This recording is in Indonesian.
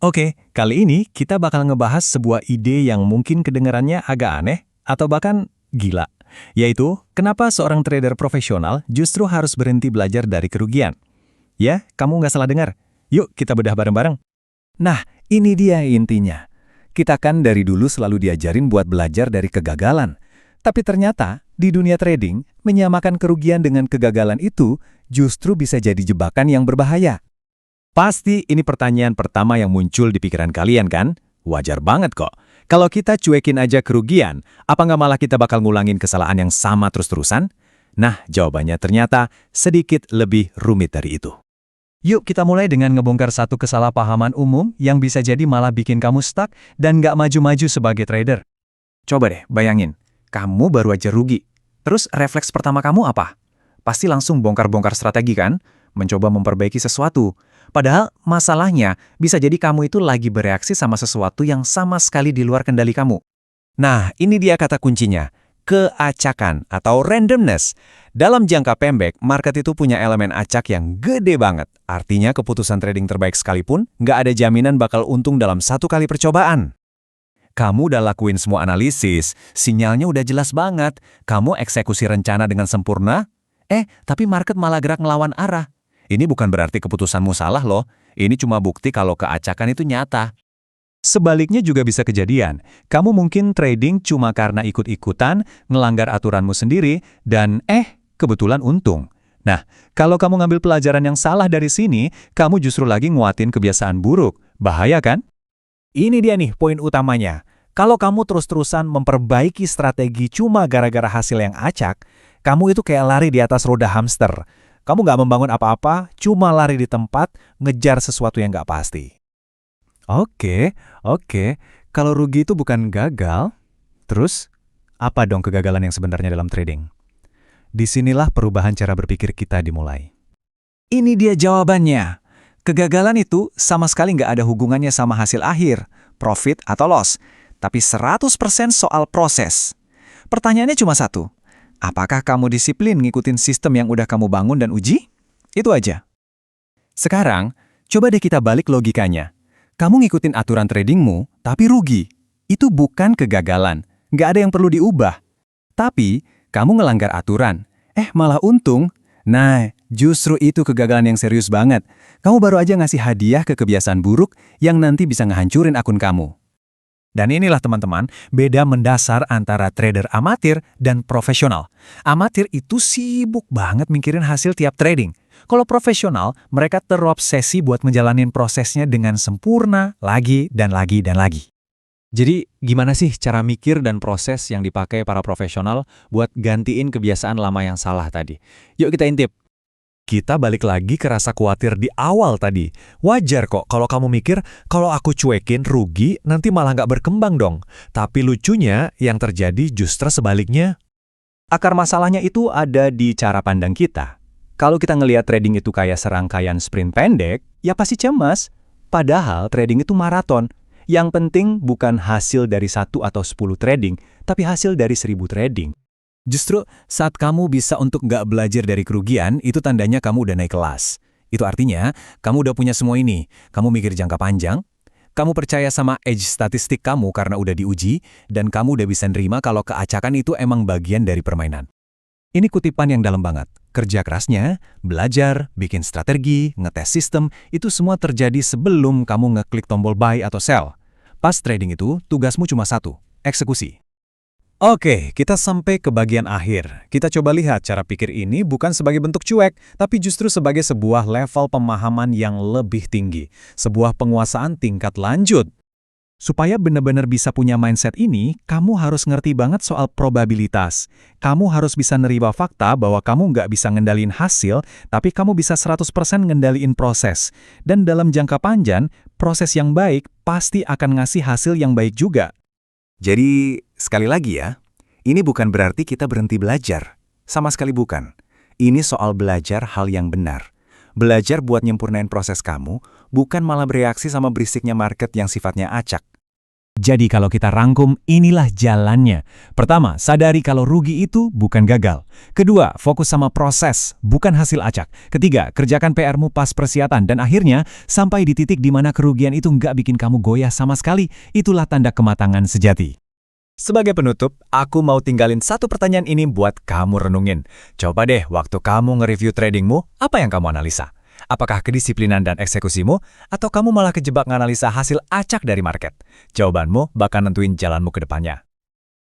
Oke, kali ini kita bakal ngebahas sebuah ide yang mungkin kedengarannya agak aneh atau bahkan gila, yaitu kenapa seorang trader profesional justru harus berhenti belajar dari kerugian. Ya, kamu nggak salah dengar. Yuk kita bedah bareng-bareng. Nah, ini dia intinya. Kita kan dari dulu selalu diajarin buat belajar dari kegagalan. Tapi ternyata, di dunia trading, menyamakan kerugian dengan kegagalan itu justru bisa jadi jebakan yang berbahaya. Pasti ini pertanyaan pertama yang muncul di pikiran kalian kan? Wajar banget kok. Kalau kita cuekin aja kerugian, apa nggak malah kita bakal ngulangin kesalahan yang sama terus-terusan? Nah, jawabannya ternyata sedikit lebih rumit dari itu. Yuk kita mulai dengan ngebongkar satu kesalahpahaman umum yang bisa jadi malah bikin kamu stuck dan nggak maju-maju sebagai trader. Coba deh, bayangin. Kamu baru aja rugi. Terus refleks pertama kamu apa? Pasti langsung bongkar-bongkar strategi kan? Mencoba memperbaiki sesuatu. Padahal masalahnya bisa jadi kamu itu lagi bereaksi sama sesuatu yang sama sekali di luar kendali kamu. Nah, ini dia kata kuncinya. Keacakan atau randomness. Dalam jangka pendek, market itu punya elemen acak yang gede banget. Artinya keputusan trading terbaik sekalipun, nggak ada jaminan bakal untung dalam satu kali percobaan. Kamu udah lakuin semua analisis, sinyalnya udah jelas banget. Kamu eksekusi rencana dengan sempurna, tapi market malah gerak ngelawan arah. Ini bukan berarti keputusanmu salah loh. Ini cuma bukti kalau keacakan itu nyata. Sebaliknya juga bisa kejadian. Kamu mungkin trading cuma karena ikut-ikutan, ngelanggar aturanmu sendiri, dan kebetulan untung. Nah, kalau kamu ngambil pelajaran yang salah dari sini, kamu justru lagi nguatin kebiasaan buruk. Bahaya kan? Ini dia nih poin utamanya. Kalau kamu terus-terusan memperbaiki strategi cuma gara-gara hasil yang acak, kamu itu kayak lari di atas roda hamster. Kamu nggak membangun apa-apa, cuma lari di tempat, ngejar sesuatu yang nggak pasti. Oke. Kalau rugi itu bukan gagal, terus apa dong kegagalan yang sebenarnya dalam trading? Disinilah perubahan cara berpikir kita dimulai. Ini dia jawabannya. Kegagalan itu sama sekali nggak ada hubungannya sama hasil akhir, profit atau loss, tapi 100% soal proses. Pertanyaannya cuma satu. Apakah kamu disiplin ngikutin sistem yang udah kamu bangun dan uji? Itu aja. Sekarang, coba deh kita balik logikanya. Kamu ngikutin aturan tradingmu, tapi rugi. Itu bukan kegagalan. Nggak ada yang perlu diubah. Tapi, kamu ngelanggar aturan. Malah untung. Nah, justru itu kegagalan yang serius banget. Kamu baru aja ngasih hadiah ke kebiasaan buruk yang nanti bisa ngehancurin akun kamu. Dan inilah teman-teman, beda mendasar antara trader amatir dan profesional. Amatir itu sibuk banget mikirin hasil tiap trading. Kalau profesional, mereka terobsesi buat menjalanin prosesnya dengan sempurna, lagi dan lagi dan lagi. Jadi, gimana sih cara mikir dan proses yang dipakai para profesional buat gantiin kebiasaan lama yang salah tadi? Yuk kita intip. Kita balik lagi ke rasa khawatir di awal tadi. Wajar kok kalau kamu mikir, kalau aku cuekin rugi, nanti malah nggak berkembang dong. Tapi lucunya, yang terjadi justru sebaliknya. Akar masalahnya itu ada di cara pandang kita. Kalau kita ngelihat trading itu kayak serangkaian sprint pendek, ya pasti cemas. Padahal trading itu maraton. Yang penting bukan hasil dari 1 atau 10 trading, tapi hasil dari 1000 trading. Justru saat kamu bisa untuk nggak belajar dari kerugian, itu tandanya kamu udah naik kelas. Itu artinya, kamu udah punya semua ini. Kamu mikir jangka panjang, kamu percaya sama edge statistik kamu karena udah diuji, dan kamu udah bisa nerima kalau keacakan itu emang bagian dari permainan. Ini kutipan yang dalam banget. Kerja kerasnya, belajar, bikin strategi, ngetes sistem, itu semua terjadi sebelum kamu ngeklik tombol buy atau sell. Pas trading itu, tugasmu cuma satu, eksekusi. Oke, kita sampai ke bagian akhir. Kita coba lihat cara pikir ini bukan sebagai bentuk cuek, tapi justru sebagai sebuah level pemahaman yang lebih tinggi. Sebuah penguasaan tingkat lanjut. Supaya benar-benar bisa punya mindset ini, kamu harus ngerti banget soal probabilitas. Kamu harus bisa nerima fakta bahwa kamu nggak bisa ngendaliin hasil, tapi kamu bisa 100% ngendaliin proses. Dan dalam jangka panjang, proses yang baik pasti akan ngasih hasil yang baik juga. Jadi, sekali lagi ya, ini bukan berarti kita berhenti belajar. Sama sekali bukan. Ini soal belajar hal yang benar. Belajar buat nyempurnain proses kamu, bukan malah bereaksi sama berisiknya market yang sifatnya acak. Jadi kalau kita rangkum, inilah jalannya. Pertama, sadari kalau rugi itu bukan gagal. Kedua, fokus sama proses, bukan hasil acak. Ketiga, kerjakan PR-mu pas persiapan. Dan akhirnya, sampai di titik di mana kerugian itu nggak bikin kamu goyah sama sekali. Itulah tanda kematangan sejati. Sebagai penutup, aku mau tinggalin satu pertanyaan ini buat kamu renungin. Coba deh, waktu kamu nge-review tradingmu, apa yang kamu analisa? Apakah kedisiplinan dan eksekusimu, atau kamu malah kejebak nganalisa hasil acak dari market? Jawabanmu bakal nentuin jalanmu ke depannya.